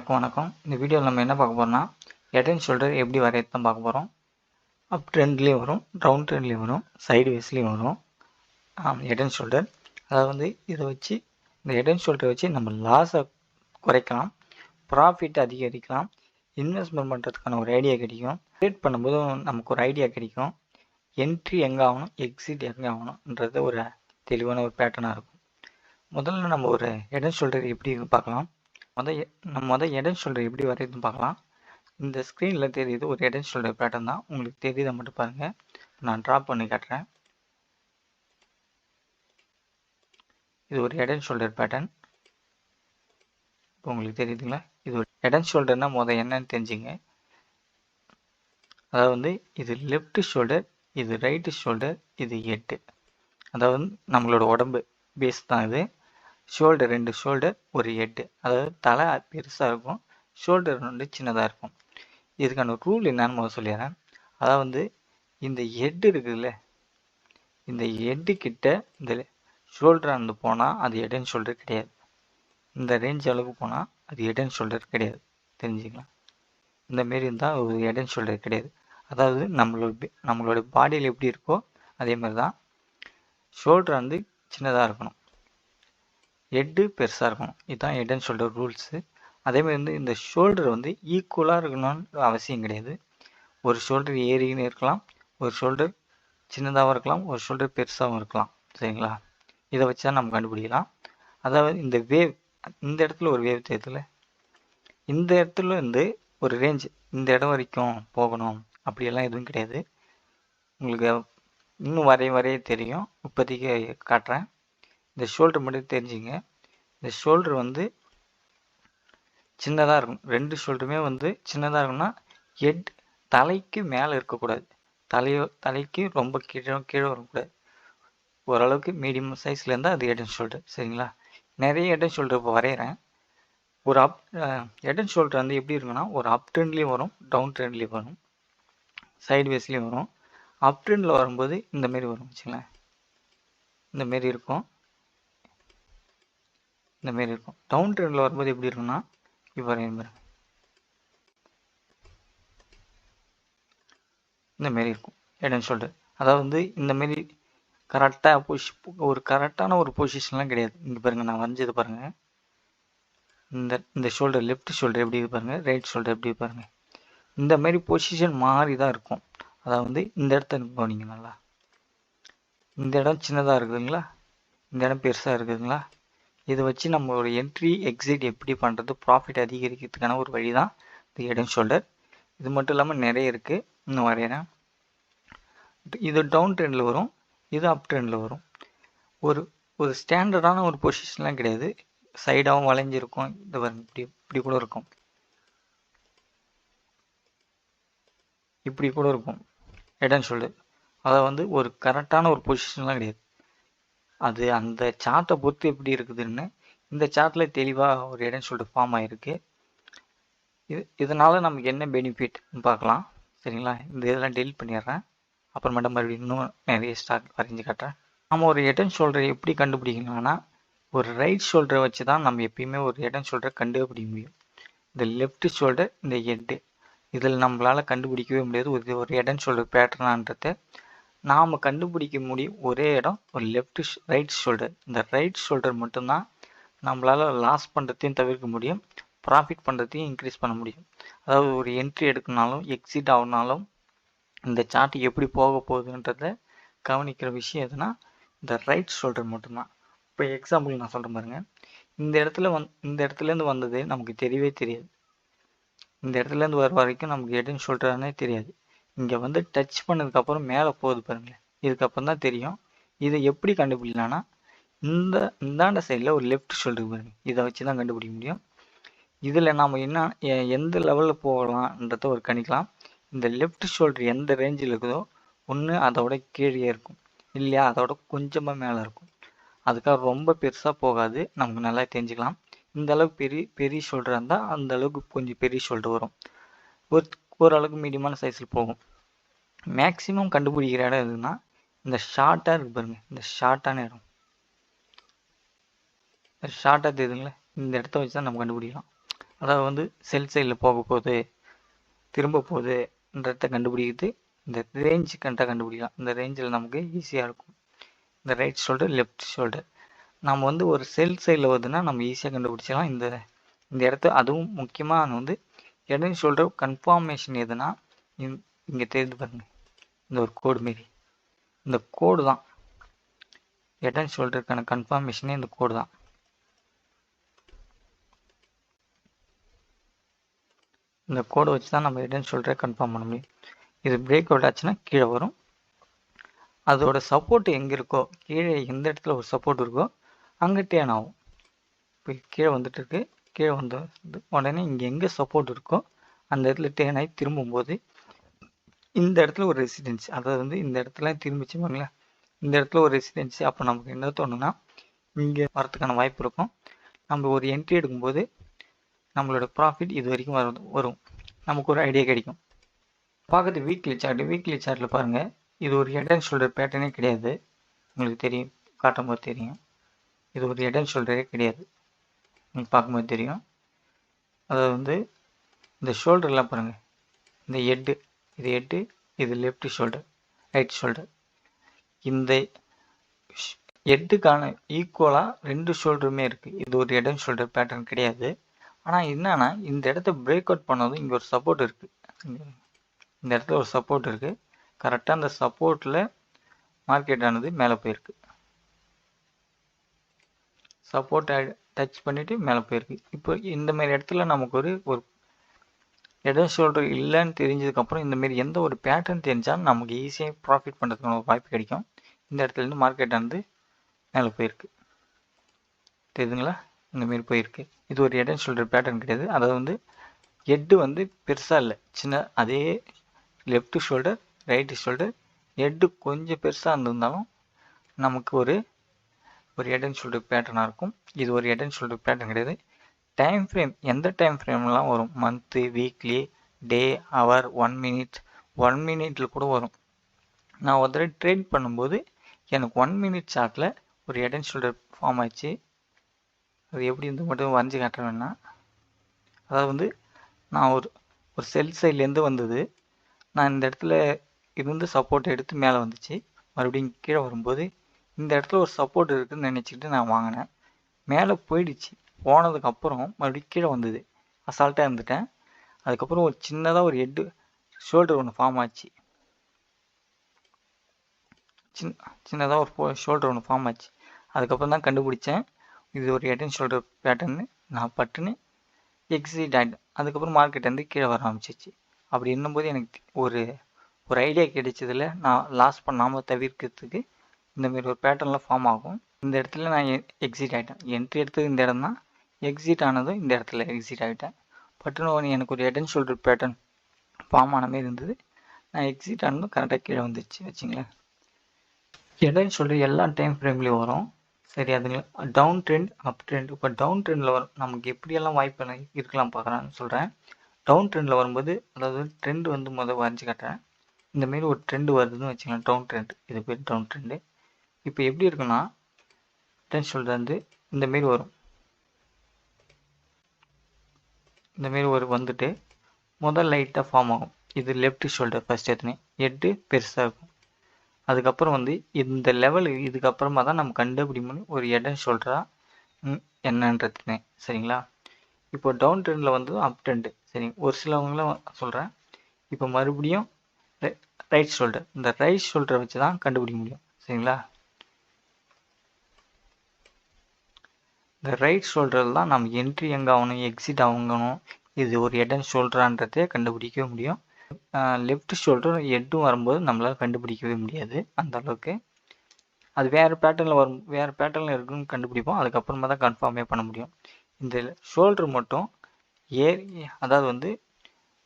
எல்லாருக்கும் வணக்கம். இந்த வீடியோவில் நம்ம என்ன பார்க்க போறோம்னா ஹெட் அண்ட் ஷோல்டர் எப்படி வரையறது தான் பார்க்க போகிறோம். அப் ட்ரெண்ட்லேயும் வரும், டவுன் ட்ரெண்ட்லேயும் வரும், சைடு வேஸ்லேயும் வரும். ஹெட் அண்ட் ஷோல்டர் அதாவது இதை வச்சு இந்த ஹெட் அண்ட் ஷோல்டரை வச்சு நம்ம லாஸை குறைக்கலாம், ப்ராஃபிட் அதிகரிக்கலாம், இன்வெஸ்ட்மெண்ட் பண்ணுறதுக்கான ஒரு ஐடியா கிடைக்கும், ட்ரேட் பண்ணும்போது நமக்கு ஒரு ஐடியா கிடைக்கும், என்ட்ரி எங்கே ஆகணும் எக்ஸிட் எங்கே ஆகணுன்றது ஒரு தெளிவான ஒரு பேட்டர்னாக இருக்கும். முதல்ல நம்ம ஒரு ஹெட் அண்ட் ஷோல்டர் எப்படி பார்க்கலாம். நம்ம ஹெட் அண்ட் ஷோல்டர் எப்படி வரையுதுன்னு பார்க்கலாம். இந்த ஸ்க்ரீனில் தெரியுது ஒரு ஹெட் அண்ட் ஷோல்டர் பேட்டர்ன் தான். உங்களுக்கு தெரியுதை மட்டும் பாருங்கள். நான் ட்ராப் பண்ணி காட்டுறேன். இது ஒரு ஹெட் அண்ட் ஷோல்டர் பேட்டர்ன். இப்போ உங்களுக்கு தெரியுதுங்களா? இது ஒரு ஹெட் அண்ட் ஷோல்டர்னா என்னன்னு தெரிஞ்சுங்க. அதாவது இது லெஃப்ட் ஷோல்டர், இது ரைட்டு ஷோல்டர், இது ஹெட்டு. அதாவது நம்மளோட உடம்பு பேஸ் தான் இது. ஷோல்டர் 2 ஷோல்டர் ஒரு ஹெட்டு. அதாவது தலை பெருசாக இருக்கும், ஷோல்டர் சின்னதாக இருக்கும். இதுக்கான ரூல் என்னன்னு சொல்லிடுறேன். அதாவது இந்த ஹெட் இருக்குதுல்ல, இந்த ஹெட்டு கிட்ட இந்த ஷோல்டர் போனால் அது ஹெட் அண்ட் ஷோல்டர் கிடையாது. இந்த ரேஞ்ச் அளவுக்கு போனால் அது ஹெட் அண்ட் ஷோல்டர் கிடையாது, தெரிஞ்சுக்கலாம். இந்த மாரி இருந்தால் ஒரு ஹெட் அண்ட் ஷோல்டர் கிடையாது. அதாவது நம்மளோட பாடியில் எப்படி இருக்கோ அதே மாதிரி தான் ஷோல்டர் சின்னதாக இருக்கணும், ஹெட்டு பெருசாக இருக்கணும். இதுதான் ஹெட் அண்ட் ஷோல்டர் ரூல்ஸு. அதேமாதிரி இந்த ஷோல்டர் ஈக்குவலாக இருக்கணும்னு அவசியம் கிடையாது. ஒரு ஷோல்டர் ஏறின்னு இருக்கலாம், ஒரு ஷோல்டர் சின்னதாகவும் இருக்கலாம், ஒரு ஷோல்டர் பெருசாகவும் இருக்கலாம். சரிங்களா? இதை வச்சு தான் நம்ம கண்டுபிடிக்கலாம். அதாவது இந்த வேவ், இந்த இடத்துல ஒரு வேவ் தெரியுதுல, இந்த இடத்துல ஒரு ரேஞ்ச் இந்த இடம் வரைக்கும் போகணும் அப்படியெல்லாம் எதுவும் கிடையாது. உங்களுக்கு இன்னும் வரைய தெரியும். இப்போதைக்கு காட்டுறேன். இந்த ஷோல்டர் மட்டும் தெரிஞ்சுங்க. இந்த ஷோல்டர் சின்னதாக இருக்கும். 2 ஷோல்டருமே சின்னதாக இருக்கும்னா ஹெட் தலைக்கு மேலே இருக்கக்கூடாது, தலைக்கு ரொம்ப கீழே வரக்கூடாது. ஓரளவுக்கு மீடியம் சைஸில் இருந்தால் அது ஹெட் அண்ட் ஷோல்டர். சரிங்களா? நிறைய ஹெட் அண்ட் ஷோல்டர் இப்போ வரைகிறேன். ஒரு ஹெட் அண்ட் ஷோல்டர் எப்படி இருக்குன்னா ஒரு அப் ட்ரெண்ட்லேயும் வரும், டவுன் ட்ரெண்ட்லேயும் வரும், சைடு வேஸ்லேயும் வரும். அப் ட்ரெண்டில் வரும்போது இந்தமாரி வரும் வச்சுங்களேன், இந்தமாரி இருக்கும், இந்தமாரி இருக்கும். டவுன் ட்ரெண்டில் வரும்போது எப்படி இருக்குன்னா இப்போ இந்த மாரி இருக்கும் ஹெட் அண்ட் ஷோல்டர். அதாவது இந்த மாரி கரெக்டாக ஒரு கரெக்டான ஒரு பொசிஷன்லாம் கிடையாது. இங்கே பாருங்கள், நான் வரைஞ்சது பாருங்கள். இந்த ஷோல்டர் லெஃப்ட் ஷோல்டர் எப்படி பாருங்கள், ரைட் ஷோல்டர் எப்படி பாருங்கள். இந்த மாதிரி பொசிஷன் மாறி தான் இருக்கும். அதாவது இந்த இடத்த கவனிங்க நல்லா. இந்த இடம் சின்னதாக இருக்குதுங்களா, இந்த இடம் பெருசாக இருக்குதுங்களா. இதை வச்சு நம்ம ஒரு என்ட்ரி எக்ஸிட் எப்படி பண்ணுறது, ப்ராஃபிட் அதிகரிக்கிறதுக்கான ஒரு வழி தான் இந்த ஹெட் அண்ட் ஷோல்டர். இது மட்டும் இல்லாமல் நிறைய இருக்குது, இன்னும் வரைகிறேன். இது டவுன் ட்ரெண்டில் வரும், இது அப் ட்ரெண்டில் வரும். ஒரு ஸ்டாண்டர்டான ஒரு பொசிஷன்லாம் கிடையாது. சைடாகவும் வளைஞ்சிருக்கும், இது இப்படி கூட இருக்கும், இப்படி கூட இருக்கும் ஹெட் அண்ட் ஷோல்டர். அதை ஒரு கரெக்டான ஒரு பொசிஷன்லாம் கிடையாது. அது அந்த சார்ட்டை பொறுத்து எப்படி இருக்குதுன்னு இந்த சார்ட்டில் தெளிவாக ஒரு ஹெட் அண்ட் ஷோல்டர் ஃபார்ம் ஆகிருக்கு. இதனால் நமக்கு என்ன பெனிஃபிட்னு பார்க்கலாம். சரிங்களா? இந்த இதெல்லாம் டெலிட் பண்ணிடுறேன். அப்புறமேட்ட மறுபடியும் இன்னும் நிறைய ஸ்டாக் வரைஞ்சி காட்டுறேன். நம்ம ஒரு ஹெட் அண்ட் ஷோல்டரை எப்படி கண்டுபிடிக்கலாம்னா ஒரு ரைட் ஷோல்டரை வச்சு தான் நம்ம எப்பயுமே ஒரு ஹெட் அண்ட் ஷோல்டரை கண்டுபிடிக்க முடியும். இந்த லெஃப்ட் ஷோல்டர், இந்த ஹெட்டு, இதில் நம்மளால் கண்டுபிடிக்கவே முடியாது ஒரு ஹெட் அண்ட் ஷோல்டர் பேட்டர்னான்றதை. நாம் கண்டுபிடிக்க முடியும் ஒரே இடம் ஒரு ரைட் ஷோல்டர். இந்த ரைட் ஷோல்டர் மட்டும்தான் நம்மளால் லாஸ் பண்ணுறதையும் தவிர்க்க முடியும், ப்ராஃபிட் பண்ணுறதையும் இன்க்ரீஸ் பண்ண முடியும். அதாவது ஒரு என்ட்ரி எடுக்கணுனாலும் எக்ஸிட் ஆகுனாலும் இந்த சார்ட் எப்படி போக போகுதுன்றதை கவனிக்கிற விஷயம் எதுனா இந்த ரைட் ஷோல்டர் மட்டும்தான். இப்போ எக்ஸாம்பிள் நான் சொல்கிறேன் பாருங்கள். இந்த இடத்துலேருந்து வந்தது நமக்கு தெரியவே தெரியாது. இந்த இடத்துலேருந்து வர வரைக்கும் நமக்கு ஹெட் அண்ட் ஷோல்டர்னே தெரியாது. இங்கே டச் பண்ணதுக்கப்புறம் மேலே போகுது பாருங்களேன், இதுக்கப்புறம் தான் தெரியும். இதை எப்படி கண்டுபிடிக்கலாம்னா இந்தாண்ட சைடில் ஒரு லெஃப்ட் ஷோல்டர் பாருங்க, இதை வச்சு தான் கண்டுபிடிக்க முடியும். இதில் நாம் எந்த லெவலில் போகலான்றத ஒரு கணிக்கலாம். இந்த லெஃப்ட் ஷோல்டர் எந்த ரேஞ்சில் இருக்குதோ ஒன்று அதோட கீழே இருக்கும், இல்லையா அதோட கொஞ்சமாக மேலே இருக்கும். அதுக்காக ரொம்ப பெருசாக போகாது, நமக்கு நல்லா தெரிஞ்சுக்கலாம். இந்த அளவுக்கு பெரிய ஷோல்டராக இருந்தால் அந்த அளவுக்கு கொஞ்சம் பெரிய ஷோல்டர் வரும், ஓரளவுக்கு மீடியமான சைஸில் போகும். மேக்ஸிமம் கண்டுபிடிக்கிற இடம் எதுன்னா இந்த ஷார்ட்டாக இருக்கு பாருங்கள், இந்த ஷார்ட்டான இடம், ஷார்ட்டாக தெரியுதுங்களா, இந்த இடத்த வச்சு தான் நம்ம கண்டுபிடிக்கலாம். அதாவது வந்து செல் சைடில் போக போகுது, திரும்ப போகுதுன்றத கண்டுபிடிக்கிறது இந்த ரேஞ்ச் கரெக்டாக கண்டுபிடிக்கலாம். இந்த ரேஞ்சில் நமக்கு ஈஸியாக இருக்கும். இந்த ரைட் ஷோல்டர், லெஃப்ட் ஷோல்டர் நம்ம வந்து ஒரு செல் சைடில் வருதுன்னா நம்ம ஈஸியாக கண்டுபிடிச்சலாம். இந்த இடத்த அதுவும் முக்கியமாக வந்து ஹெட் அண்ட் ஷோல்டர் கன்ஃபார்மேஷன் எதுனா இங்கே தெரிந்து பாருங்க, இந்த ஒரு கோடு மாரி, இந்த கோடு தான் ஹெட் அண்ட் ஷோல்டருக்கான கன்ஃபார்மேஷனே இந்த கோடு தான். இந்த கோடை வச்சு தான் நம்ம ஹெட் அண்ட் ஷோல்டரை கன்ஃபார்ம் பண்ண முடியும். இது பிரேக் அவுட் ஆச்சுன்னா கீழே வரும். அதோட சப்போர்ட் எங்கே இருக்கோ, கீழே எந்த இடத்துல ஒரு சப்போர்ட் இருக்கோ அங்கே டேர்ன் ஆகும். இப்போ கீழே வந்துட்டு இருக்கு, கீழே வந்து உடனே இங்கே எங்கே சப்போர்ட் இருக்கோ அந்த இடத்துல டேர்ன் ஆகி திரும்பும்போது இந்த இடத்துல ஒரு ரெசிடென்சி, அதாவது வந்து இந்த இடத்துல திரும்பிச்சு பாருங்களேன், இந்த இடத்துல ஒரு ரெசிடென்சி. அப்போ நமக்கு என்ன தோணுன்னா இங்கே வரதுக்கான வாய்ப்பு இருக்கும். நம்ம ஒரு என்ட்ரி எடுக்கும்போது நம்மளோட ப்ராஃபிட் இது வரைக்கும் வரும், நமக்கு ஒரு ஐடியா கிடைக்கும். பார்க்குறது வீக்லி சார்ட்டில் பாருங்கள், இது ஒரு ஹெட் அண்ட் ஷோல்டர் பேட்டர்னே கிடையாது. உங்களுக்கு தெரியும், காட்டும் போது தெரியும், இது ஒரு ஹெட் அண்ட் ஷோல்டரே கிடையாது. நீங்கள் பார்க்கும்போது தெரியும். அதாவது வந்து இந்த ஷோல்டர்லாம் பாருங்கள், இந்த ஹெட்டு, இது ஹெட்டு, இது லெஃப்ட் ஷோல்டர், ரைட் ஷோல்டர். இந்த ஹெட்டுக்கான ஈக்குவலாக ரெண்டு ஷோல்டருமே இருக்குது. இது ஒரு ஹெட் அண்ட் ஷோல்டர் பேட்டர்ன் கிடையாது. ஆனால் என்னன்னா இந்த இடத்த பிரேக் அவுட் பண்ணதும் இங்கே ஒரு சப்போர்ட் இருக்குது, இந்த இடத்துல ஒரு சப்போர்ட் இருக்குது. கரெக்டாக அந்த சப்போர்ட்டில் மார்க்கெட் ஆனது மேலே போயிருக்கு, சப்போர்ட்டை டச் பண்ணிவிட்டு மேலே போயிருக்கு. இப்போ இந்த மாதிரி இடத்துல நமக்கு ஒரு ஹெட் அண்ட் ஷோல்டர் இல்லைன்னு தெரிஞ்சதுக்கப்புறம் இந்தமாரி எந்த ஒரு பேட்டர்ன் தெரிஞ்சாலும் நமக்கு ஈஸியாக ப்ராஃபிட் பண்ணுறதுக்கான ஒரு வாய்ப்பு கிடைக்கும். இந்த இடத்துலேருந்து மார்க்கெட் ஆனது மேலே போயிருக்கு, தெரியுதுங்களா, இந்தமாரி போயிருக்கு. இது ஒரு ஹெட் அண்ட் ஷோல்டர் பேட்டர்ன் கிடையாது. அதாவது வந்து ஹெட்டு வந்து பெருசாக இல்லை, சின்ன, அதே left shoulder right shoulder, head கொஞ்சம் பெருசாக இருந்திருந்தாலும் நமக்கு ஒரு ஹெட் அண்ட் ஷோல்டர் பேட்டர்னாக இருக்கும். இது ஒரு ஹெட் அண்ட் ஷோல்டர் பேட்டர்ன் கிடையாது. டைம் ஃப்ரேம் எந்த டைம் ஃப்ரேம்லாம் வரும், மந்த்து, வீக்லி, டே, ஹவர், 1 மினிட், 1 மினிட்ல கூட வரும். நான் ஒரு தடவை ட்ரேட் பண்ணும்போது எனக்கு 1 மினிட் சார்ட்டில் ஒரு ஹெட் அண்ட் ஷோல்டர் ஃபார்ம் ஆச்சு. அது எப்படி இருந்து மட்டும் வரைஞ்சி காட்டுறேன்னா, அதாவது வந்து நான் ஒரு செல் சைட்லேருந்து வந்தது, நான் இந்த இடத்துல இருந்து சப்போர்ட் எடுத்து மேலே வந்துச்சு, மறுபடியும் கீழே வரும்போது இந்த இடத்துல ஒரு சப்போர்ட் இருக்குதுன்னு நினச்சிக்கிட்டு நான் வாங்கினேன். மேலே போயிடுச்சு, போனதுக்கப்புறம் மறுபடியும் கீழே வந்தது, அசால்ட்டாக இருந்துட்டேன். அதுக்கப்புறம் ஒரு சின்னதாக ஒரு ஹெட்டு ஷோல்டர் ஒன்று ஃபார்ம் ஆச்சு, சின்னதாக ஒரு ஷோல்டர் ஒன்று ஃபார்ம் ஆச்சு. அதுக்கப்புறம் தான் கண்டுபிடிச்சேன் இது ஒரு ஹெட் அண்ட் ஷோல்டர் பேட்டர்னு. நான் பட்டுன்னு எக்ஸிட் ஆகிட்டேன். அதுக்கப்புறம் மார்க்கெட் வந்து கீழே வர ஆரம்பிச்சிச்சு. அப்படி இருக்கும்போது எனக்கு ஒரு ஐடியா கிடைச்சதில் நான் லாஸ் பண்ணாமல் தவிர்க்கிறதுக்கு இந்தமாரி ஒரு பேட்டர்னில் ஃபார்ம் ஆகும். இந்த இடத்துல நான் எக்ஸிட் ஆகிட்டேன். என்ட்ரி எடுத்தது இந்த இடம் தான், எக்ஸிட் ஆனதும் இந்த இடத்துல எக்ஸிட் ஆகிட்டேன். பட்டுன்னு எனக்கு ஒரு head and shoulder pattern form ஆன மாதிரி இருந்தது. நான் எக்ஸிட் ஆனதும் கரெக்டாக கீழே வந்துச்சு வச்சுங்களேன். ஹெட் அண்ட் ஷோல்டர் எல்லா டைம் ஃப்ரேம்லேயும் வரும், சரி. அதுங்களா டவுன் ட்ரெண்ட், அப் ட்ரெண்ட். இப்போ டவுன் ட்ரெண்டில் வரும், நமக்கு எப்படியெல்லாம் வாய்ப்பு இருக்கலாம் பார்க்குறான்னு சொல்கிறேன். டவுன் ட்ரெண்டில் வரும்போது, அதாவது ட்ரெண்ட் வந்து முதல் வரைஞ்சி காட்டுறேன். இந்தமாரி ஒரு ட்ரெண்டு வருதுன்னு வச்சுக்கலாம், டவுன் ட்ரெண்ட், இது பேர் டவுன் ட்ரெண்டு. இப்போ எப்படி இருக்குன்னா ஹெட் அண்ட் ஷோல்டர் வந்து இந்தமாரி வரும், இந்தமாரி வந்துட்டு முதல் லைட்டாக ஃபார்ம் ஆகும். இது லெஃப்ட் ஷோல்டர் ஃபஸ்ட் எத்தனை ஹெட்டு பெருசாக இருக்கும். அதுக்கப்புறம் வந்து இந்த லெவல், இதுக்கப்புறமா தான் நம்ம கண்டுபிடிக்கணும் ஒரு ஹெட் அண்ட் ஷோல்டராக என்னன்றதுனே, சரிங்களா. இப்போ டவுன் ட்ரெண்டில் வந்து அப் ட்ரெண்டு, சரி. ஒரு சிலவங்களாம் சொல்கிறேன். இப்போ மறுபடியும் ரைட் ஷோல்டர், இந்த ரைட் ஷோல்டரை வச்சு தான் கண்டுபிடிக்க முடியும், சரிங்களா. இந்த ரைட் ஷோல்டரில் தான் நம்ம என்ட்ரி எங்கே ஆகணும், எக்ஸிட் ஆகணும், இது ஒரு ஹெட் அண்ட் ஷோல்டரான்றதே கண்டுபிடிக்கவே முடியும். லெஃப்ட் ஷோல்டர் ஹெட்டும் வரும்போது நம்மளால் கண்டுபிடிக்கவே முடியாது அந்த அளவுக்கு. அது வேறு பேட்டர்னில் வரும், வேறு பேட்டர்னில் இருக்குன்னு கண்டுபிடிப்போம், அதுக்கப்புறமா தான் கன்ஃபார்மே பண்ண முடியும். இந்த ஷோல்டர் மட்டும் அதாவது வந்து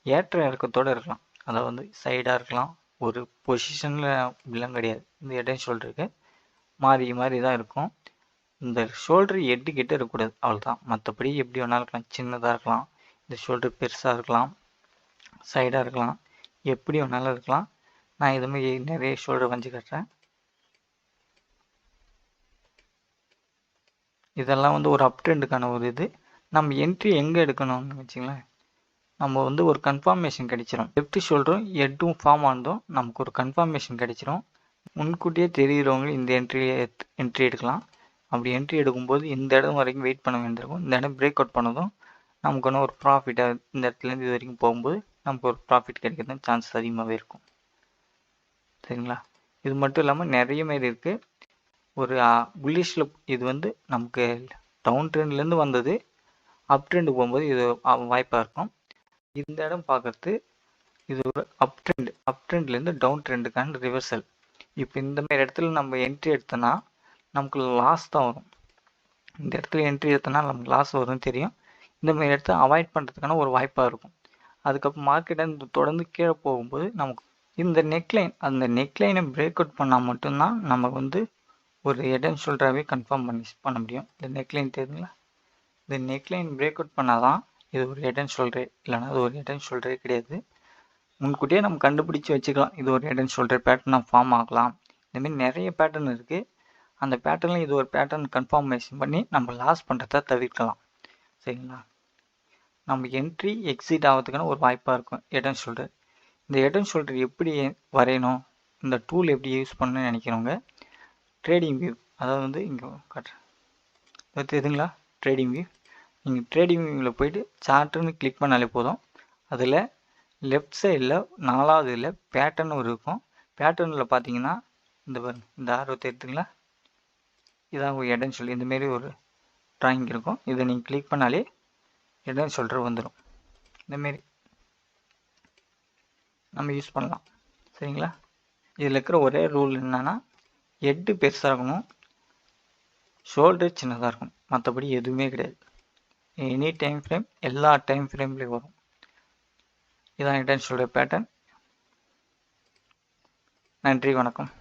ஏற்ற இறக்கத்தோடு இருக்கலாம், அதாவது வந்து சைடாக இருக்கலாம், ஒரு பொசிஷனில் இப்படிலாம் கிடையாது. இந்த ஹெட் அண்ட் ஷோல்டருக்கு மாறி தான் இருக்கும். இந்த ஷோல்டர் ஹெட்டு கிட்ட இருக்கக்கூடாது, அவ்வளோதான். மற்றபடி எப்படி வேணாலும் இருக்கலாம், சின்னதாக இருக்கலாம், இந்த ஷோல்டர் பெருசாக இருக்கலாம், சைடாக இருக்கலாம், எப்படி வேணாலும் இருக்கலாம். நான் இதுமாதிரி நிறைய ஷோல்டர் வரைஞ்சி காட்டுறேன். இதெல்லாம் வந்து ஒரு அப் ட்ரெண்டுக்கான ஒரு இது. நம்ம என்ட்ரி எங்கே எடுக்கணும்னு வச்சுங்களேன், நம்ம வந்து ஒரு கன்ஃபர்மேஷன் கிடைச்சிரும். லெஃப்ட் ஷோல்டரும் ஹெட்டும் ஃபார்ம் ஆனதும் நமக்கு ஒரு கன்ஃபர்மேஷன் கிடைச்சிரும். முன்கூட்டியே தெரிகிறவங்க இந்த என்ட்ரி எடுக்கலாம். அப்படி என்ட்ரி எடுக்கும்போது இந்த இடம் வரைக்கும் வெயிட் பண்ண வேண்டியிருக்கும். இந்த இடம் பிரேக் அவுட் பண்ணதும் நமக்கு ஒன்று ஒரு ப்ராஃபிட்டாக இந்த இடத்துலேருந்து இது வரைக்கும் போகும்போது நமக்கு ஒரு ப்ராஃபிட் கிடைக்கிறது சான்ஸ் அதிகமாகவே இருக்கும். சரிங்களா? இது மட்டும் இல்லாமல் நிறைய மாரி இருக்குது. ஒரு புல்லிஷில் இது வந்து நமக்கு டவுன் ட்ரெண்ட்லேருந்து வந்தது அப் ட்ரெண்டு போகும்போது இது வாய்ப்பாக இருக்கும். இந்த இடம் பார்க்கறது இது ஒரு அப் ட்ரெண்ட்லேருந்து டவுன் ட்ரெண்டுக்கான ரிவர்சல். இப்போ இந்த மாதிரி இடத்துல நம்ம என்ட்ரி எடுத்தோன்னா நமக்கு லாஸ் தான் வரும். இந்த இடத்துல என்ட்ரி எடுத்தோன்னா நமக்கு லாஸ் வரும்னு தெரியும். இந்த மாதிரி இடத்த அவாய்ட் பண்ணுறதுக்கான ஒரு வாய்ப்பாக இருக்கும். அதுக்கப்புறம் மார்க்கெட்டை தொடர்ந்து கீழே போகும்போது நமக்கு இந்த நெக்லைன் அந்த நெக்லைனை பிரேக் அவுட் பண்ணால் மட்டும்தான் நமக்கு வந்து ஒரு ஹெட் அண்ட் ஷோல்டராகவே கன்ஃபார்ம் பண்ண முடியும். இந்த நெக்லைன் தெரியுங்களா? இந்த நெக்லைன் பிரேக் அவுட் பண்ணால் தான் இது ஒரு ஹெட் அண்ட் ஷோல்டரே, இல்லைனா அது ஒரு ஹெட் அண்ட் ஷோல்டரே கிடையாது. முன்கூட்டியே நம்ம கண்டுபிடிச்சி வச்சுக்கலாம், இது ஒரு ஹெட் அண்ட் ஷோல்டர் பேட்டர்னாக ஃபார்ம் ஆகலாம். இந்தமாரி நிறைய பேட்டர்ன் இருக்குது. அந்த பேட்டர்னில் இது ஒரு பேட்டர்ன் கன்ஃபார்மேஷன் பண்ணி நம்ம லாஸ் பண்ணுறத தவிர்க்கலாம். சரிங்களா? நம்ம என்ட்ரி எக்ஸிட் ஆகிறதுக்கான ஒரு வாய்ப்பாக இருக்கும் ஹெட் அண்ட் ஷோல்டர். இந்த ஹெட் அண்ட் ஷோல்டர் எப்படி வரையணும், இந்த டூல் எப்படி யூஸ் பண்ணணும்னு நினைக்கிறவங்க ட்ரேடிங் வியூ, அதாவது வந்து இங்கே காட்டுறேன் தெரியுதுங்களா? Trading view. நீங்கள் ட்ரேடிங் வியூவில் போயிட்டு சார்ட்டுன்னு கிளிக் பண்ணாலே போதும். அதில் லெஃப்ட் சைடில் 4வது இதில் பேட்டர்ன் ஒரு இருக்கும். பேட்டர்னில் பார்த்தீங்கன்னா இந்த ஆரோ தெரியுதுங்களா? இதான் ஒரு ஹெட் அண்ட் ஷோல்டர். இந்தமாரி ஒரு ட்ராயிங் இருக்கும். இதை நீங்கள் கிளிக் பண்ணாலே ஹெட் அண்ட் ஷோல்டர் வந்துடும். இந்தமாரி நம்ம யூஸ் பண்ணலாம். சரிங்களா? இதில் இருக்கிற ஒரே ரூல் என்னன்னா, ஹெட்டு பெருசாக இருக்கணும், ஷோல்டர் சின்னதாக இருக்கும். மற்றபடி எதுவுமே கிடையாது. எனி டைம் ஃப்ரேம், எல்லா டைம் ஃப்ரேம்லேயும் வரும். இதான் ஹெட் அண்ட் ஷோல்டர் பேட்டர்ன். நன்றி, வணக்கம்.